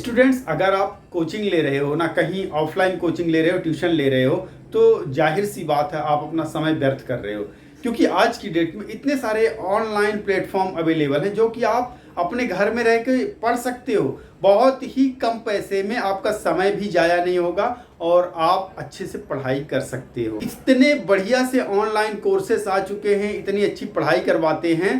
Students, अगर आप coaching ले रहे हो ना, कहीं ऑफलाइन कोचिंग ले रहे हो, ट्यूशन ले रहे हो, तो जाहिर सी बात है आप अपना समय व्यर्थ कर रहे हो। क्योंकि आज की डेट में इतने सारे ऑनलाइन प्लेटफॉर्म अवेलेबल हैं जो कि आप अपने घर में रह के पढ़ सकते हो। बहुत ही कम पैसे में आपका समय भी जाया नहीं होगा और आप अच्छे से पढ़ाई कर सकते हो। इतने बढ़िया से ऑनलाइन कोर्सेस आ चुके हैं, इतनी अच्छी पढ़ाई करवाते हैं,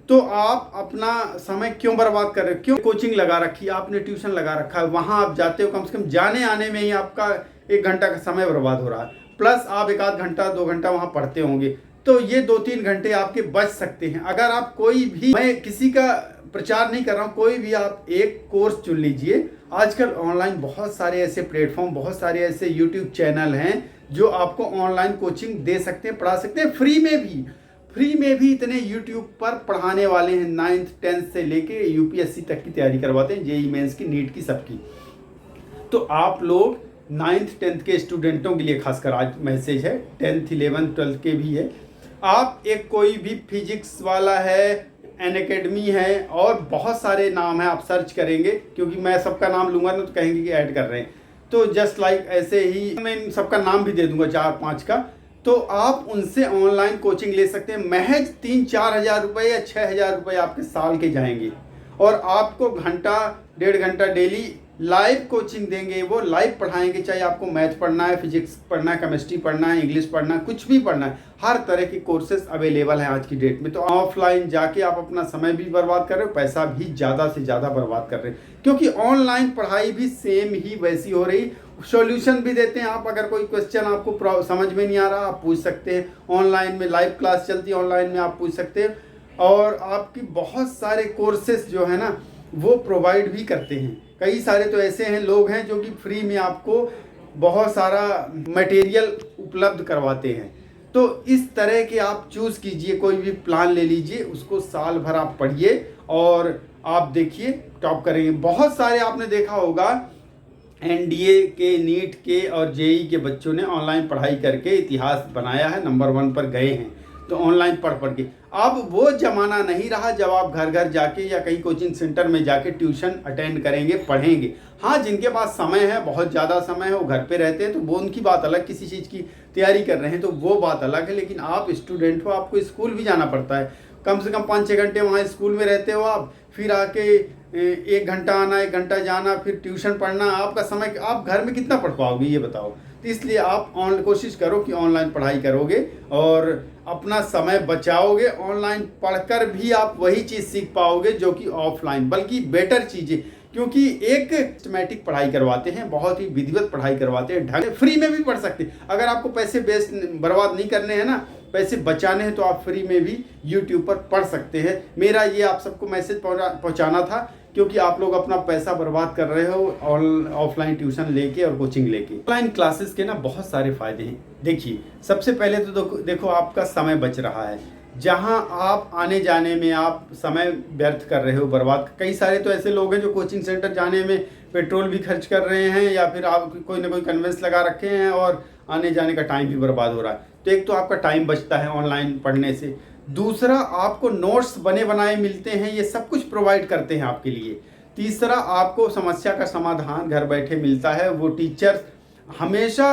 तो आप अपना समय क्यों बर्बाद कर रहे हो? क्यों कोचिंग लगा रखी है आपने, ट्यूशन लगा रखा है, वहाँ आप जाते हो, कम से कम जाने आने में ही आपका 1 घंटा का समय बर्बाद हो रहा है, प्लस आप 1 आध घंटा 2 घंटा वहाँ पढ़ते होंगे, तो ये 2-3 घंटे आपके बच सकते हैं। अगर आप कोई भी, मैं किसी का प्रचार नहीं कर रहा हूँ, कोई भी आप एक कोर्स चुन लीजिए। आजकल ऑनलाइन बहुत सारे ऐसे प्लेटफॉर्म, बहुत सारे ऐसे यूट्यूब चैनल हैं जो आपको ऑनलाइन कोचिंग दे सकते हैं, पढ़ा सकते हैं, फ्री में भी इतने यूट्यूब पर पढ़ाने वाले हैं। 9th 10th से लेके यूपीएससी तक की तैयारी करवाते हैं, जेई मेंस की, नीट की, सबकी। तो आप लोग 9th 10th के स्टूडेंटों के लिए खासकर आज मैसेज है, 10th 11th 12th के भी है। आप एक कोई भी फिजिक्स वाला है, अनअकैडमी है, और बहुत सारे नाम हैं, आप सर्च करेंगे, क्योंकि मैं सबका नाम लूँगा ना तो कहेंगे कि ऐड कर रहे हैं, तो जस्ट लाइक ऐसे ही मैं इन सबका नाम भी दे दूंगा 4-5 का। तो आप उनसे ऑनलाइन कोचिंग ले सकते हैं। महज 3-4 हज़ार रुपये या 6 हज़ार रुपये आपके साल के जाएंगे, और आपको घंटा 1.5 घंटा डेली लाइव कोचिंग देंगे। वो लाइव पढ़ाएंगे, चाहे आपको मैथ पढ़ना है, फिजिक्स पढ़ना है, केमिस्ट्री पढ़ना है, इंग्लिश पढ़ना है, कुछ भी पढ़ना है, हर तरह के कोर्सेज अवेलेबल हैं आज की डेट में। तो ऑफलाइन जाके आप अपना समय भी बर्बाद कर रहे हो, पैसा भी ज़्यादा से ज़्यादा बर्बाद कर रहे हो, क्योंकि ऑनलाइन पढ़ाई भी सेम ही वैसी हो रही। सॉल्यूशन भी देते हैं, आप अगर कोई क्वेश्चन आपको समझ में नहीं आ रहा, आप पूछ सकते हैं। ऑनलाइन में लाइव क्लास चलती है, ऑनलाइन में आप पूछ सकते हैं, और आपकी बहुत सारे कोर्सेस जो है ना वो प्रोवाइड भी करते हैं। कई सारे तो ऐसे हैं लोग हैं जो कि फ्री में आपको बहुत सारा मटेरियल उपलब्ध करवाते हैं। तो इस तरह के आप चूज़ कीजिए, कोई भी प्लान ले लीजिए, उसको साल भर आप पढ़िए और आप देखिए टॉप करेंगे। बहुत सारे आपने देखा होगा एनडीए के, नीट के और जेई के बच्चों ने ऑनलाइन पढ़ाई करके इतिहास बनाया है, नंबर 1 पर गए हैं, तो ऑनलाइन पढ़ के। अब वो ज़माना नहीं रहा जब आप घर घर जाके या कहीं कोचिंग सेंटर में जाके ट्यूशन अटेंड करेंगे, पढ़ेंगे। हाँ, जिनके पास समय है, बहुत ज़्यादा समय है, वो घर पे रहते हैं, तो वो उनकी बात अलग, किसी चीज़ की तैयारी कर रहे हैं तो वो बात अलग है। लेकिन आप स्टूडेंट हो, आपको स्कूल भी जाना पड़ता है, कम से कम 5-6 घंटे वहाँ स्कूल में रहते हो आप, फिर आके 1 घंटा आना, 1 घंटा जाना, फिर ट्यूशन पढ़ना। आपका समय आप घर में कितना पढ़ पाओगे, ये बताओ। तो इसलिए आप कोशिश करो कि ऑनलाइन पढ़ाई करोगे और अपना समय बचाओगे। ऑनलाइन पढ़कर भी आप वही चीज़ सीख पाओगे जो कि ऑफलाइन, बल्कि बेटर चीज़ें, क्योंकि एक सिस्टमैटिक पढ़ाई करवाते हैं, बहुत ही विधिवत पढ़ाई करवाते हैं, ढंग फ्री में भी पढ़ सकते हैं। अगर आपको पैसे बर्बाद नहीं करने हैं ना, पैसे बचाने हैं, तो आप फ्री में भी यूट्यूब पर पढ़ सकते हैं। मेरा ये आप सबको मैसेज पहुंचाना था, क्योंकि आप लोग अपना पैसा बर्बाद कर रहे हो ऑफलाइन ट्यूशन लेके और कोचिंग लेके। ऑनलाइन क्लासेस के ना बहुत सारे फायदे हैं। देखिए, सबसे पहले तो देखो आपका समय बच रहा है। जहां आप आने जाने में आप समय व्यर्थ कर रहे हो, बर्बाद। कई सारे तो ऐसे लोग हैं जो कोचिंग सेंटर जाने में पेट्रोल भी खर्च कर रहे हैं, या फिर आप कोई ना कोई कन्वेंस लगा रखे हैं और आने जाने का टाइम भी बर्बाद हो रहा है। तो एक तो आपका टाइम बचता है ऑनलाइन पढ़ने से, दूसरा आपको नोट्स बने बनाए मिलते हैं, ये सब कुछ प्रोवाइड करते हैं आपके लिए। तीसरा, आपको समस्या का समाधान घर बैठे मिलता है। वो टीचर हमेशा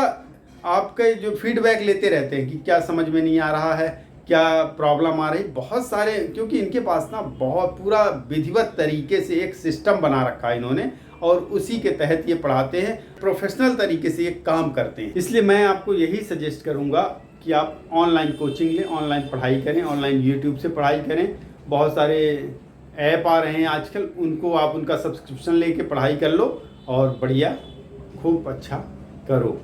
आपके जो फीडबैक लेते रहते हैं कि क्या समझ में नहीं आ रहा है, क्या प्रॉब्लम आ रही। बहुत सारे, क्योंकि इनके पास ना बहुत पूरा विधिवत तरीके से एक सिस्टम बना रखा है इन्होंने, और उसी के तहत ये पढ़ाते हैं, प्रोफेशनल तरीके से ये काम करते हैं। इसलिए मैं आपको यही सजेस्ट करूँगा कि आप ऑनलाइन कोचिंग लें, ऑनलाइन पढ़ाई करें, ऑनलाइन यूट्यूब से पढ़ाई करें। बहुत सारे ऐप आ रहे हैं आजकल, उनको आप उनका सब्सक्रिप्शन लेके पढ़ाई कर लो और बढ़िया खूब अच्छा करो।